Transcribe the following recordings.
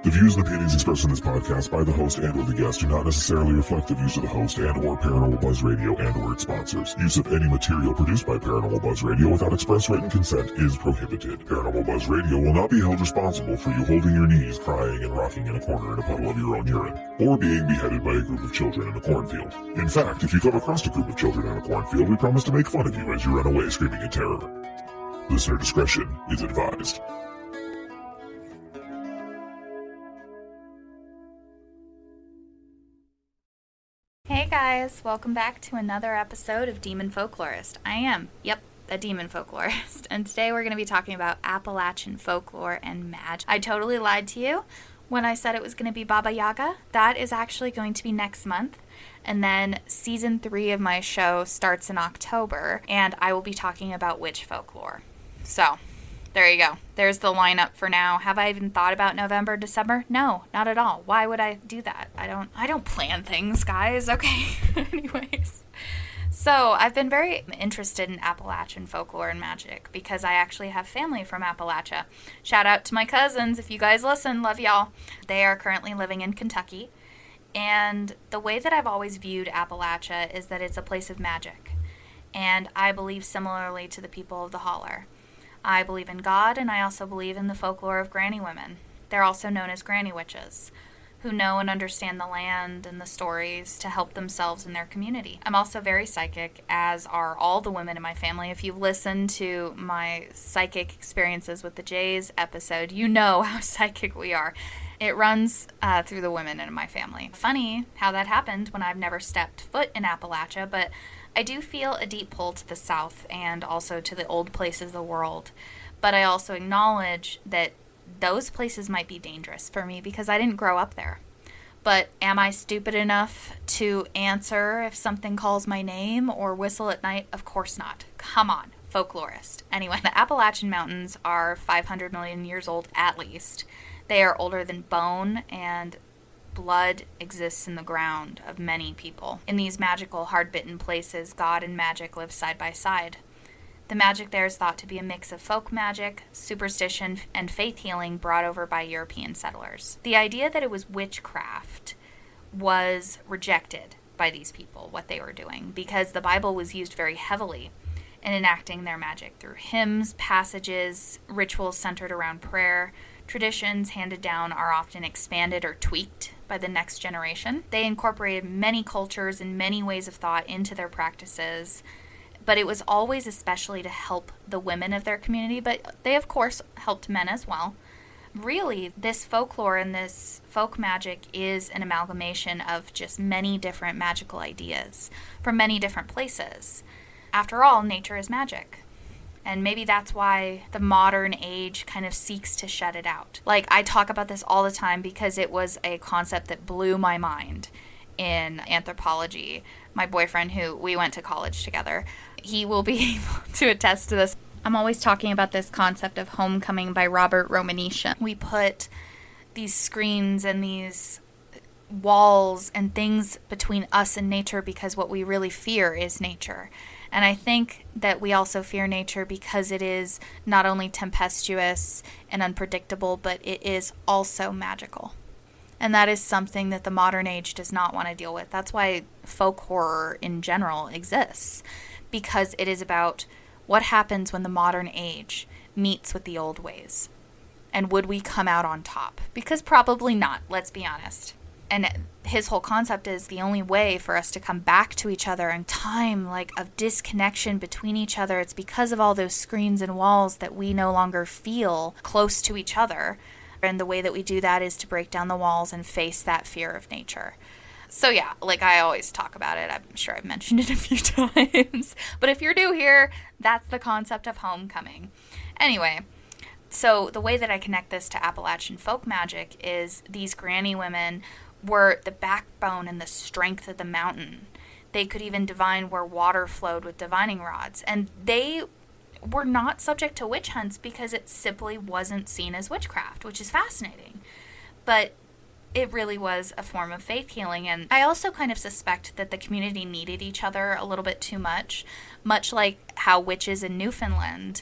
The views and opinions expressed in this podcast by the host and or the guest do not necessarily reflect the views of the host and or Paranormal Buzz Radio and or its sponsors. Use of any material produced by Paranormal Buzz Radio without express written consent is prohibited. Paranormal Buzz Radio will not be held responsible for you holding your knees, crying, and rocking in a corner in a puddle of your own urine, or being beheaded by a group of children in a cornfield. In fact, if you come across a group of children in a cornfield, we promise to make fun of you as you run away screaming in terror. Listener discretion is advised. Hey guys, welcome back to another episode of Demon Folklorist. I am, a demon folklorist, and today we're going to be talking about Appalachian folklore and magic. I totally lied to you when I said it was going to be Baba Yaga. That is actually going to be next month, and then season 3 of my show starts in October, and I will be talking about witch folklore. So, there you go. There's the lineup for now. Have I even thought about November, December? No, not at all. Why would I do that? I don't plan things, guys, okay? Anyways. So, I've been very interested in Appalachian folklore and magic because I actually have family from Appalachia. Shout out to my cousins. If you guys listen, love y'all. They are currently living in Kentucky. And the way that I've always viewed Appalachia is that it's a place of magic. And I believe similarly to the people of the holler. I believe in God, and I also believe in the folklore of granny women. They're also known as granny witches, who know and understand the land and the stories to help themselves and their community. I'm also very psychic, as are all the women in my family. If you've listened to my psychic experiences with the Jays episode, you know how psychic we are. It runs through the women in my family. Funny how that happened when I've never stepped foot in Appalachia, but I do feel a deep pull to the south and also to the old places of the world. But I also acknowledge that those places might be dangerous for me because I didn't grow up there. But am I stupid enough to answer if something calls my name or whistle at night? Of course not. Come on, folklorist. Anyway, the Appalachian Mountains are 500 million years old at least. They are older than bone, and blood exists in the ground of many people. In these magical, hard-bitten places, God and magic live side by side. The magic there is thought to be a mix of folk magic, superstition, and faith healing brought over by European settlers. The idea that it was witchcraft was rejected by these people, what they were doing, because the Bible was used very heavily in enacting their magic through hymns, passages, rituals centered around prayer. Traditions handed down are often expanded or tweaked by the next generation. They incorporated many cultures and many ways of thought into their practices, but it was always especially to help the women of their community, but they of course helped men as well. Really, this folklore and this folk magic is an amalgamation of just many different magical ideas from many different places. After all, nature is magic. And maybe that's why the modern age kind of seeks to shut it out. Like, I talk about this all the time because it was a concept that blew my mind in anthropology. My boyfriend, who we went to college together, he will be able to attest to this. I'm always talking about this concept of Homecoming by Robert Romanician. We put these screens and these walls and things between us and nature because what we really fear is nature. And I think that we also fear nature because it is not only tempestuous and unpredictable, but it is also magical. And that is something that the modern age does not want to deal with. That's why folk horror in general exists, because it is about what happens when the modern age meets with the old ways. And would we come out on top? Because probably not, let's be honest. And his whole concept is the only way for us to come back to each other in time, like of disconnection between each other. It's because of all those screens and walls that we no longer feel close to each other. And the way that we do that is to break down the walls and face that fear of nature. So yeah, like I always talk about it. I'm sure I've mentioned it a few times. But if you're new here, that's the concept of homecoming. Anyway, so the way that I connect this to Appalachian folk magic is these granny women were the backbone and the strength of the mountain. They could even divine where water flowed with divining rods. And they were not subject to witch hunts because it simply wasn't seen as witchcraft, which is fascinating. But it really was a form of faith healing. And I also kind of suspect that the community needed each other a little bit too much like how witches in Newfoundland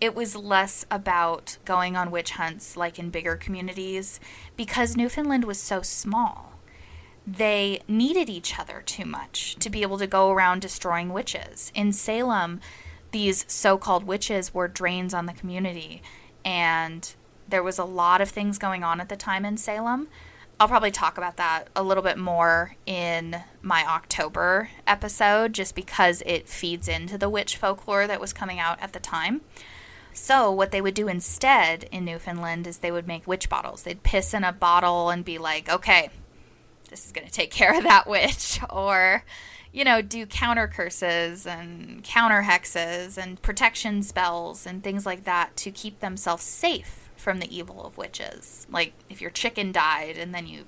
it was less about going on witch hunts like in bigger communities because Newfoundland was so small. They needed each other too much to be able to go around destroying witches. In Salem, these so-called witches were drains on the community, and there was a lot of things going on at the time in Salem. I'll probably talk about that a little bit more in my October episode, just because it feeds into the witch folklore that was coming out at the time. So what they would do instead in Newfoundland is they would make witch bottles. They'd piss in a bottle and be like, okay, this is going to take care of that witch, or, do counter curses and counter hexes and protection spells and things like that to keep themselves safe from the evil of witches. Like if your chicken died and then you,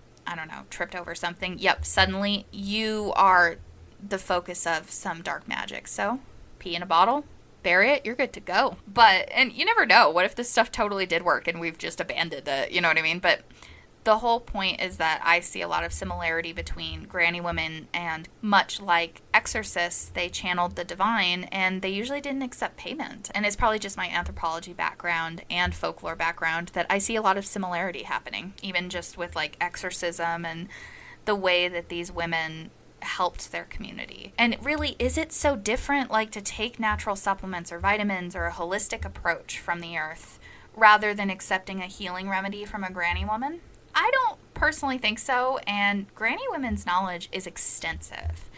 tripped over something, suddenly you are the focus of some dark magic. So pee in a bottle, bury it, you're good to go. And you never know, what if this stuff totally did work and we've just abandoned it, you know what I mean? But the whole point is that I see a lot of similarity between granny women, and much like exorcists, they channeled the divine and they usually didn't accept payment. And it's probably just my anthropology background and folklore background that I see a lot of similarity happening, even just with like exorcism and the way that these women helped their community. And really, is it so different, like to take natural supplements or vitamins or a holistic approach from the earth rather than accepting a healing remedy from a granny woman? I don't personally think so, and granny women's knowledge is extensive.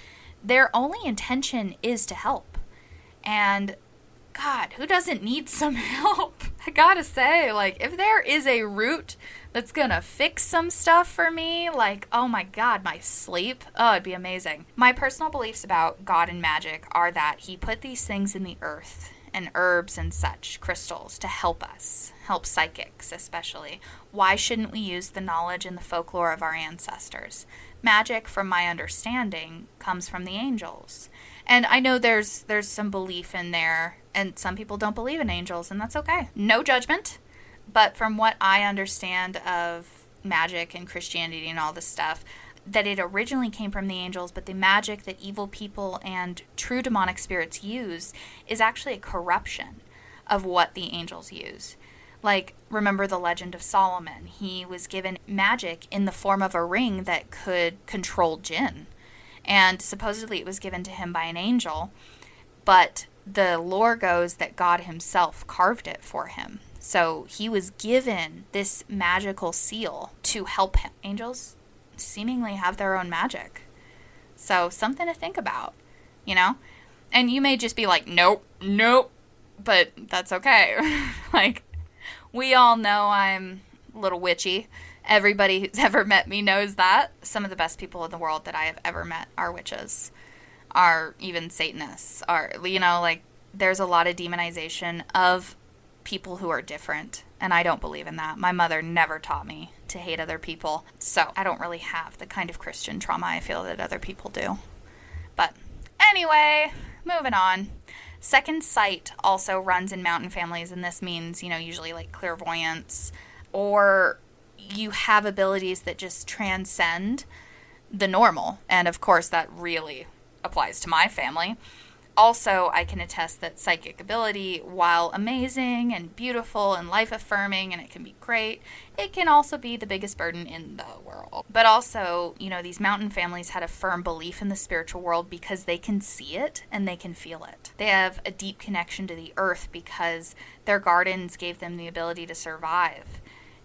Their only intention is to help. And God, who doesn't need some help? I gotta say, like, if there is a root that's gonna fix some stuff for me, like, oh my God, my sleep, oh, it'd be amazing. My personal beliefs about God and magic are that he put these things in the earth, and herbs and such, crystals, to help us, help psychics especially. Why shouldn't we use the knowledge and the folklore of our ancestors? Magic, from my understanding, comes from the angels. And I know there's some belief in there, and some people don't believe in angels, and that's okay. No judgment. But from what I understand of magic and Christianity and all this stuff, that it originally came from the angels, but the magic that evil people and true demonic spirits use is actually a corruption of what the angels use. Like, remember the legend of Solomon. He was given magic in the form of a ring that could control jinn. And supposedly it was given to him by an angel, but the lore goes that God himself carved it for him. So he was given this magical seal to help him. Angels seemingly have their own magic. So something to think about, And you may just be like, nope, but that's okay. Like, we all know I'm a little witchy. Everybody who's ever met me knows that. Some of the best people in the world that I have ever met are witches, are even Satanists, are, there's a lot of demonization of people who are different, and I don't believe in that. My mother never taught me to hate other people, so I don't really have the kind of Christian trauma I feel that other people do. But anyway, moving on. Second sight also runs in mountain families, and this means, usually like clairvoyance, or you have abilities that just transcend the normal. And of course, that really applies to my family. Also, I can attest that psychic ability, while amazing and beautiful and life-affirming, and it can be great, it can also be the biggest burden in the world. But also, these mountain families had a firm belief in the spiritual world because they can see it and they can feel it. They have a deep connection to the earth because their gardens gave them the ability to survive.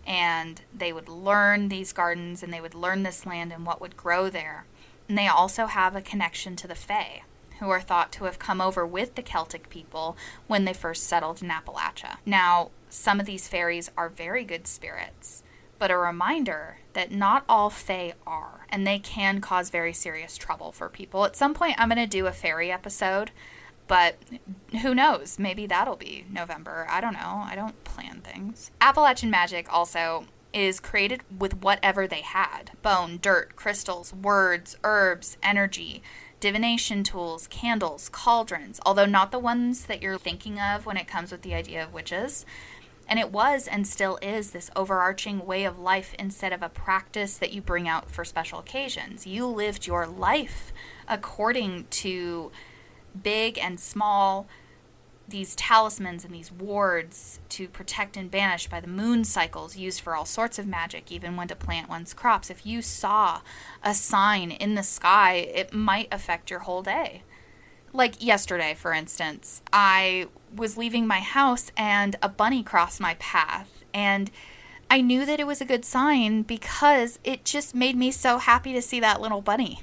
And they would learn these gardens and they would learn this land and what would grow there. And they also have a connection to the Fae, who are thought to have come over with the Celtic people when they first settled in Appalachia. Now, some of these fairies are very good spirits, but a reminder that not all Fae are, and they can cause very serious trouble for people. At some point, I'm going to do a fairy episode, but who knows? Maybe that'll be November. I don't know. I don't plan things. Appalachian magic also is created with whatever they had. Bone, dirt, crystals, words, herbs, energy, divination tools, candles, cauldrons, although not the ones that you're thinking of when it comes with the idea of witches. And it was and still is this overarching way of life instead of a practice that you bring out for special occasions. You lived your life according to big and small these talismans and these wards to protect and banish by the moon cycles used for all sorts of magic, even when to plant one's crops. If you saw a sign in the sky, it might affect your whole day. Like yesterday, for instance, I was leaving my house and a bunny crossed my path, and I knew that it was a good sign because it just made me so happy to see that little bunny.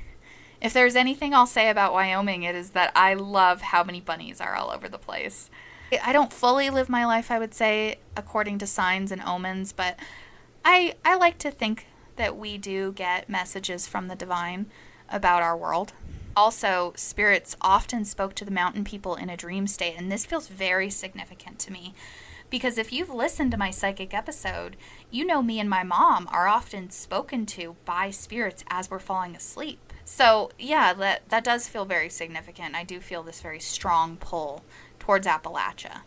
If there's anything I'll say about Wyoming, it is that I love how many bunnies are all over the place. I don't fully live my life, I would say, according to signs and omens, but I like to think that we do get messages from the divine about our world. Also, spirits often spoke to the mountain people in a dream state, and this feels very significant to me. Because if you've listened to my psychic episode, you know me and my mom are often spoken to by spirits as we're falling asleep. So, yeah, that does feel very significant. I do feel this very strong pull towards Appalachia.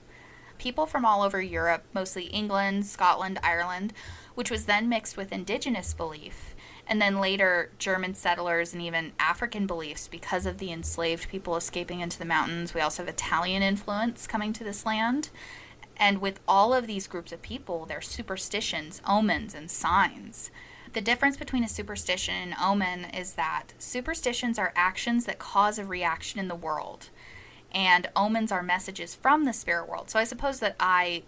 People from all over Europe, mostly England, Scotland, Ireland, which was then mixed with indigenous belief, and then later German settlers and even African beliefs because of the enslaved people escaping into the mountains. We also have Italian influence coming to this land. And with all of these groups of people, their superstitions, omens, and signs. The difference between a superstition and an omen is that superstitions are actions that cause a reaction in the world, and omens are messages from the spirit world. So I suppose that I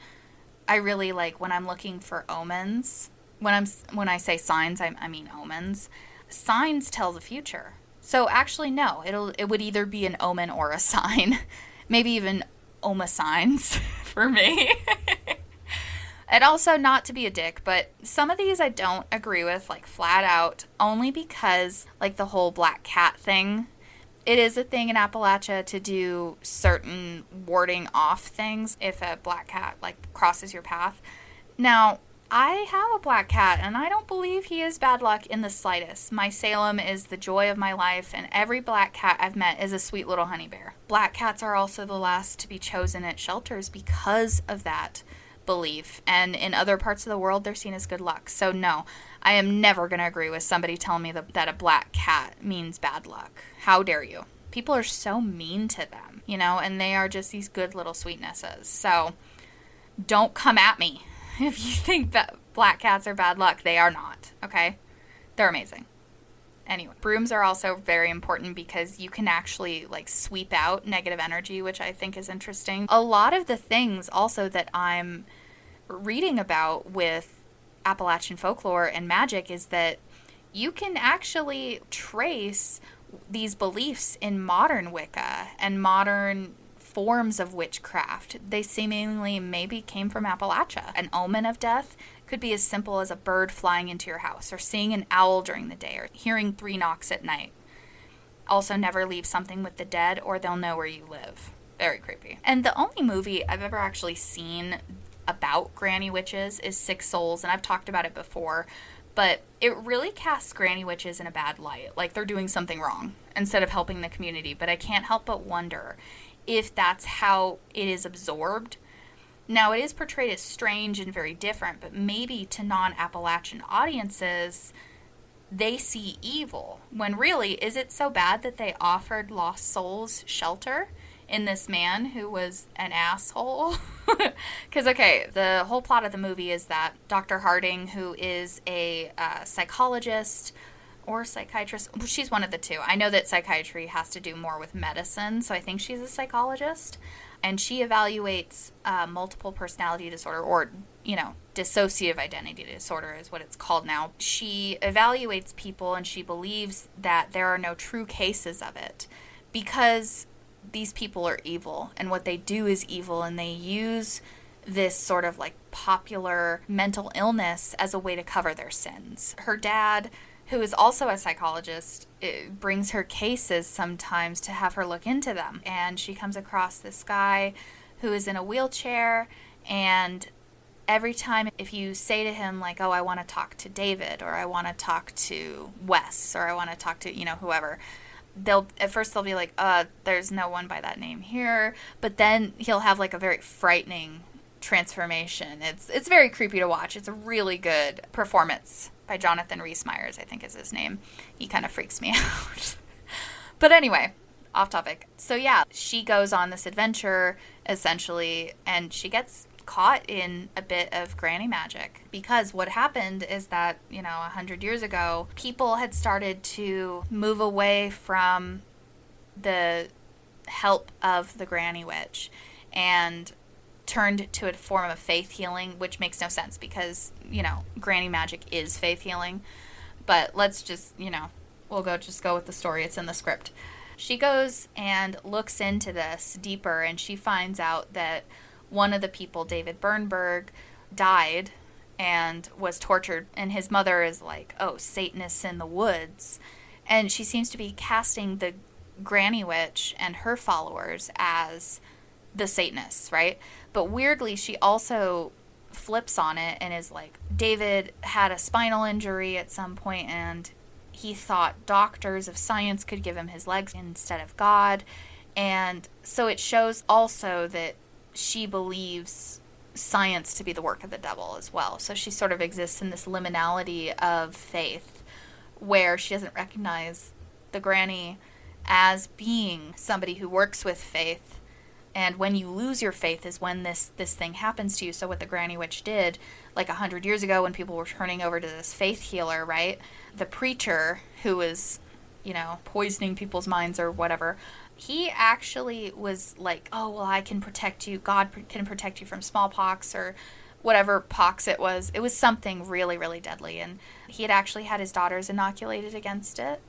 really like when I'm looking for omens. When I say signs, I mean omens. Signs tell the future. So actually, no, it would either be an omen or a sign, maybe even Oma signs for me. And also, not to be a dick, but some of these I don't agree with, like, flat out, only because, like, the whole black cat thing. It is a thing in Appalachia to do certain warding off things if a black cat, like, crosses your path. Now, I have a black cat, and I don't believe he is bad luck in the slightest. My Salem is the joy of my life, and every black cat I've met is a sweet little honey bear. Black cats are also the last to be chosen at shelters because of that belief, and in other parts of the world they're seen as good luck. So no, I am never going to agree with somebody telling me that a black cat means bad luck. How dare you? People are so mean to them, and they are just these good little sweetnesses. So don't come at me if you think that black cats are bad luck. They are not, okay? They're amazing. Anyway, brooms are also very important because you can actually, like, sweep out negative energy, which I think is interesting. A lot of the things also that I'm reading about with Appalachian folklore and magic is that you can actually trace these beliefs in modern Wicca and modern forms of witchcraft. They seemingly maybe came from Appalachia. An omen of death could be as simple as a bird flying into your house, or seeing an owl during the day, or hearing 3 knocks at night. Also, never leave something with the dead, or they'll know where you live. Very creepy. And the only movie I've ever actually seen about granny witches is Six Souls, and I've talked about it before, but it really casts granny witches in a bad light, like they're doing something wrong instead of helping the community. But I can't help but wonder if that's how it is absorbed. Now, it is portrayed as strange and very different, but maybe to non-Appalachian audiences, they see evil, when really, is it so bad that they offered lost souls shelter in this man who was an asshole? Because, okay, the whole plot of the movie is that Dr. Harding, who is a psychologist or psychiatrist, she's one of the two. I know that psychiatry has to do more with medicine, so I think she's a psychologist. And she evaluates multiple personality disorder, or, dissociative identity disorder is what it's called now. She evaluates people, and she believes that there are no true cases of it because these people are evil, and what they do is evil, and they use this sort of like popular mental illness as a way to cover their sins. Her dad, who is also a psychologist, brings her cases sometimes to have her look into them. And she comes across this guy who is in a wheelchair, and every time if you say to him, like, oh, I want to talk to David, or I want to talk to Wes, or I want to talk to, whoever, they'll be like, there's no one by that name here. But then he'll have like a very frightening transformation. It's very creepy to watch. It's a really good performance by Jonathan Rhys-Meyers, I think is his name. He kind of freaks me out. But anyway, off topic. So yeah, she goes on this adventure essentially, and she gets caught in a bit of granny magic, because what happened is that, 100 years ago, people had started to move away from the help of the granny witch and turned to a form of faith healing, which makes no sense because, granny magic is faith healing. But let's just, we'll go with the story. It's in the script. She goes and looks into this deeper, and she finds out that one of the people, David Bernberg, died and was tortured, and his mother is like, oh, Satanists in the woods. And she seems to be casting the granny witch and her followers as the Satanists, right? But weirdly, she also flips on it and is like, David had a spinal injury at some point, and he thought doctors of science could give him his legs instead of God. And so it shows also that she believes science to be the work of the devil as well. So she sort of exists in this liminality of faith where she doesn't recognize the granny as being somebody who works with faith. And when you lose your faith is when this thing happens to you. So what the granny witch did, like 100 years ago when people were turning over to this faith healer, right? The preacher who was, poisoning people's minds or whatever, he actually was like, oh, well, I can protect you. God can protect you from smallpox or whatever pox it was. It was something really, really deadly. And he had actually had his daughters inoculated against it.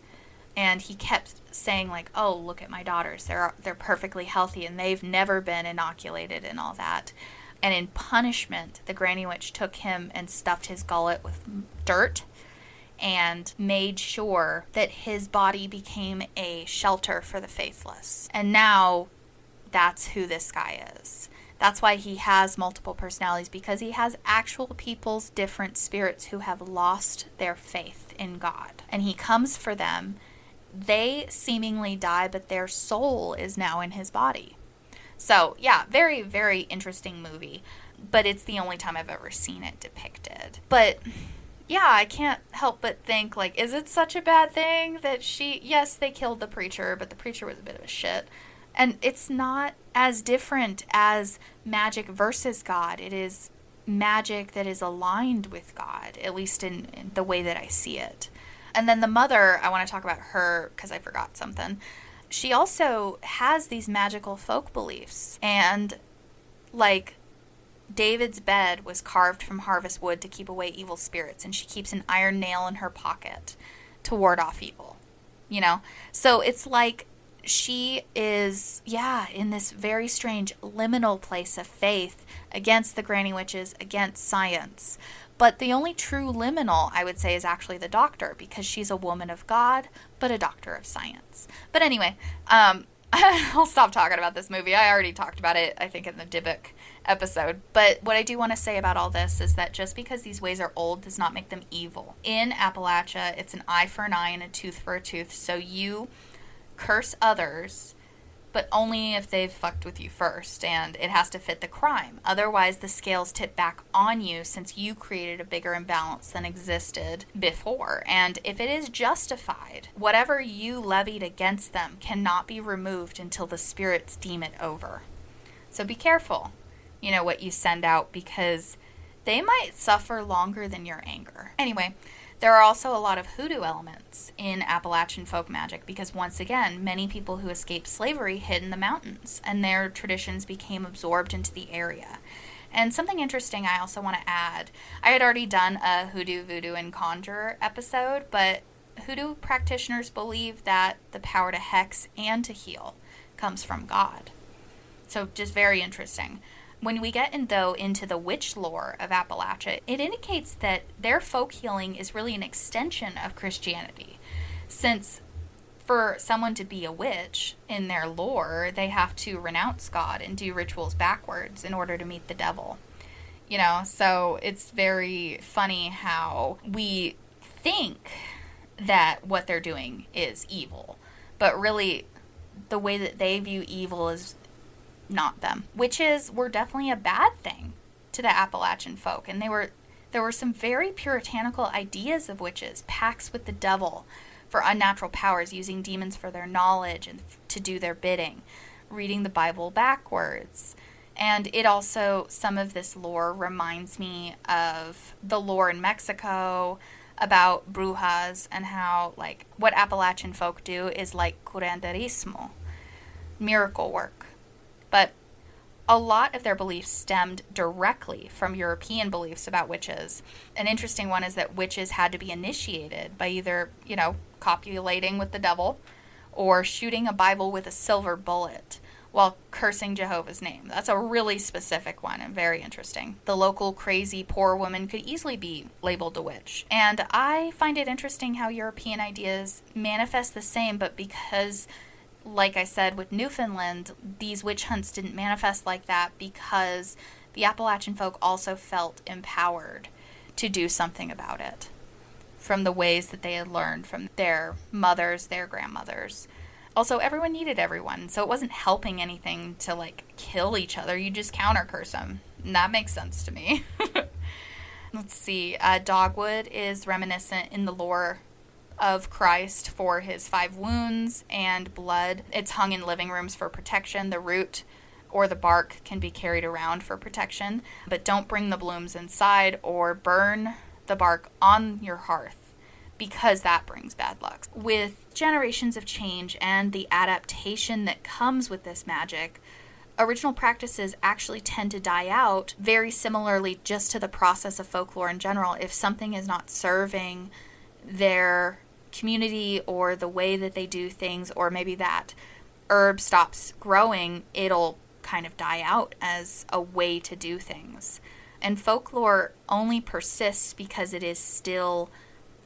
And he kept saying, like, oh, look at my daughters. They're perfectly healthy, and they've never been inoculated and all that. And in punishment, the granny witch took him and stuffed his gullet with dirt and made sure that his body became a shelter for the faithless. And now that's who this guy is. That's why he has multiple personalities, because he has actual people's different spirits who have lost their faith in God. And he comes for them. They seemingly die, but their soul is now in his body. So, yeah, very, very interesting movie. But it's the only time I've ever seen it depicted. But, yeah, I can't help but think, like, is it such a bad thing that yes, they killed the preacher, but the preacher was a bit of a shit. And it's not as different as magic versus God. It is magic that is aligned with God, at least in the way that I see it. And then the mother, I want to talk about her because I forgot something. She also has these magical folk beliefs. And, like, David's bed was carved from harvest wood to keep away evil spirits. And she keeps an iron nail in her pocket to ward off evil. So it's like she is, in this very strange liminal place of faith against the granny witches, against science. But the only true liminal, I would say, is actually the doctor, because she's a woman of God, but a doctor of science. But anyway, I'll stop talking about this movie. I already talked about it, I think, in the Dybbuk episode. But what I do want to say about all this is that just because these ways are old does not make them evil. In Appalachia, it's an eye for an eye and a tooth for a tooth. So you curse others, but only if they've fucked with you first, and it has to fit the crime. Otherwise, the scales tip back on you since you created a bigger imbalance than existed before. And if it is justified, whatever you levied against them cannot be removed until the spirits deem it over. So be careful, what you send out, because they might suffer longer than your anger. Anyway, there are also a lot of hoodoo elements in Appalachian folk magic because, once again, many people who escaped slavery hid in the mountains, and their traditions became absorbed into the area. And something interesting I also want to add, I had already done a hoodoo, voodoo, and conjure episode, but hoodoo practitioners believe that the power to hex and to heal comes from God. So just very interesting. When we get into the witch lore of Appalachia, it indicates that their folk healing is really an extension of Christianity. Since for someone to be a witch in their lore, they have to renounce God and do rituals backwards in order to meet the devil. So it's very funny how we think that what they're doing is evil, but really the way that they view evil is not them. Witches were definitely a bad thing to the Appalachian folk, and there were some very puritanical ideas of witches, pacts with the devil for unnatural powers, using demons for their knowledge and to do their bidding. reading the Bible backwards. And it also, some of this lore reminds me of the lore in Mexico about brujas and how, like, what Appalachian folk do is like curanderismo, miracle work. But a lot of their beliefs stemmed directly from European beliefs about witches. An interesting one is that witches had to be initiated by either, copulating with the devil or shooting a Bible with a silver bullet while cursing Jehovah's name. That's a really specific one and very interesting. The local crazy poor woman could easily be labeled a witch. And I find it interesting how European ideas manifest the same, but because, like I said, with Newfoundland, these witch hunts didn't manifest like that because the Appalachian folk also felt empowered to do something about it from the ways that they had learned from their mothers, their grandmothers. Also, everyone needed everyone, so it wasn't helping anything to, like, kill each other. You just counter-curse them. And that makes sense to me. Let's see. Dogwood is reminiscent in the lore of Christ for his 5 wounds and blood. It's hung in living rooms for protection. The root or the bark can be carried around for protection, but don't bring the blooms inside or burn the bark on your hearth, because that brings bad luck. With generations of change and the adaptation that comes with this magic, original practices actually tend to die out very similarly just to the process of folklore in general. If something is not serving their community or the way that they do things, or maybe that herb stops growing, it'll kind of die out as a way to do things. And folklore only persists because it is still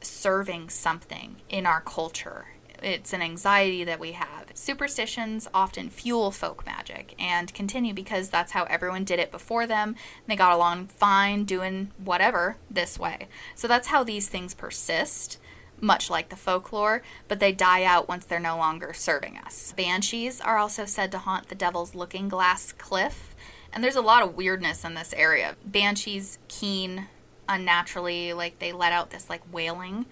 serving something in our culture. It's an anxiety that we have. Superstitions often fuel folk magic and continue because that's how everyone did it before them. They got along fine doing whatever this way. So that's how these things persist, much like the folklore, but they die out once they're no longer serving us. Banshees are also said to haunt the Devil's Looking Glass Cliff, and there's a lot of weirdness in this area. Banshees keen unnaturally, like they let out this like wailing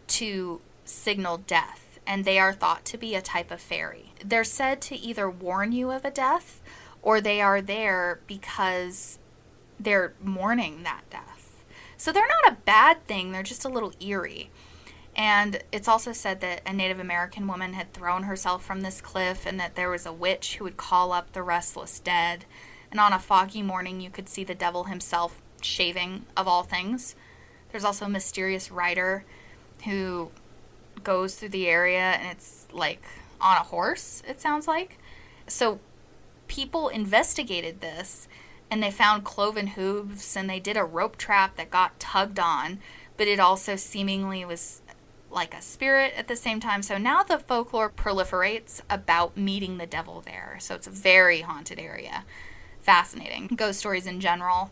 to signal death, and they are thought to be a type of fairy. They're said to either warn you of a death or they are there because they're mourning that death. So they're not a bad thing, they're just a little eerie. And it's also said that a Native American woman had thrown herself from this cliff and that there was a witch who would call up the restless dead. And on a foggy morning, you could see the devil himself shaving, of all things. There's also a mysterious rider who goes through the area, and it's like on a horse, it sounds like. So people investigated this, and they found cloven hooves, and they did a rope trap that got tugged on, but it also seemingly was like a spirit at the same time. So now the folklore proliferates about meeting the devil there. So it's a very haunted area. Fascinating. Ghost stories in general,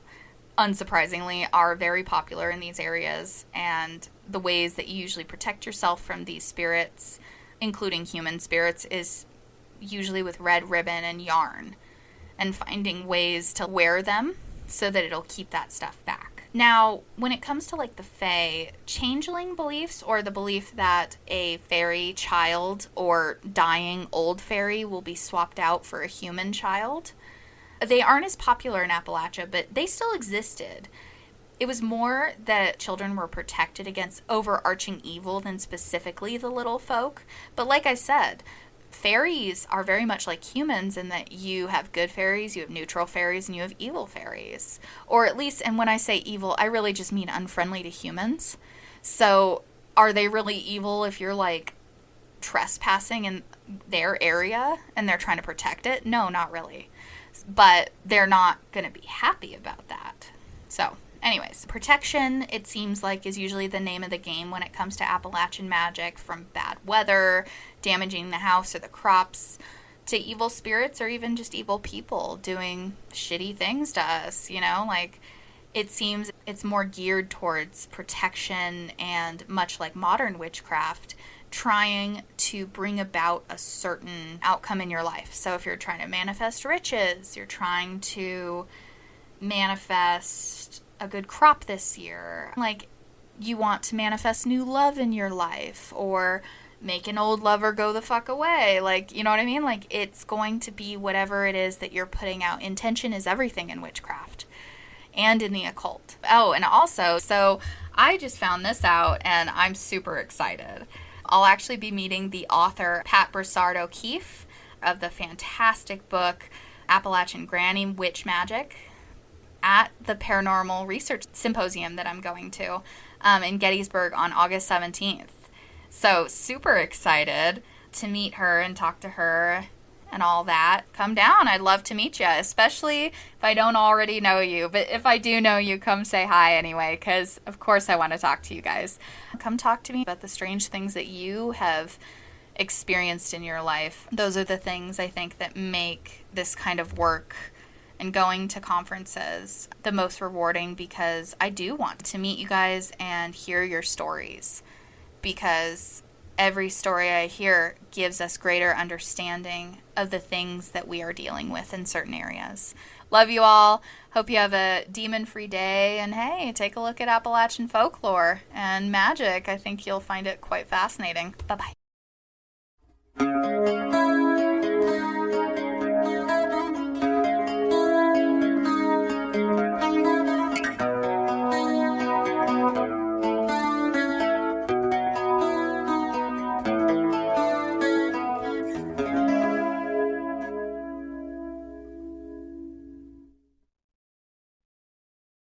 unsurprisingly, are very popular in these areas, and the ways that you usually protect yourself from these spirits, including human spirits, is usually with red ribbon and yarn, and finding ways to wear them so that it'll keep that stuff back. Now, when it comes to like the fae, changeling beliefs, or the belief that a fairy child or dying old fairy will be swapped out for a human child, they aren't as popular in Appalachia, but they still existed. It was more that children were protected against overarching evil than specifically the little folk. But like I said, fairies are very much like humans in that you have good fairies, you have neutral fairies, and you have evil fairies. Or at least, and when I say evil, I really just mean unfriendly to humans. So are they really evil if you're like trespassing in their area and they're trying to protect it? No, not really. But they're not going to be happy about that. So, anyways, protection, it seems like, is usually the name of the game when it comes to Appalachian magic, from bad weather, damaging the house or the crops, to evil spirits or even just evil people doing shitty things to us, you know? Like, it seems it's more geared towards protection and, much like modern witchcraft, trying to bring about a certain outcome in your life. So if you're trying to manifest riches, you're trying to manifest a good crop this year, like you want to manifest new love in your life, or make an old lover go the fuck away. Like, you know what I mean? Like, it's going to be whatever it is that you're putting out. Intention is everything in witchcraft and in the occult. Oh, and also, so I just found this out and I'm super excited. I'll actually be meeting the author, Pat Broussard O'Keefe, of the fantastic book, Appalachian Granny Witch Magic, at the Paranormal Research Symposium that I'm going to in Gettysburg on August 17th. So super excited to meet her and talk to her and all that. Come down. I'd love to meet you, especially if I don't already know you. But if I do know you, come say hi anyway, because of course I want to talk to you guys. Come talk to me about the strange things that you have experienced in your life. Those are the things I think that make this kind of work and going to conferences the most rewarding, because I do want to meet you guys and hear your stories, because every story I hear gives us greater understanding of the things that we are dealing with in certain areas. Love you all. Hope you have a demon-free day. And hey, take a look at Appalachian folklore and magic. I think you'll find it quite fascinating. Bye-bye.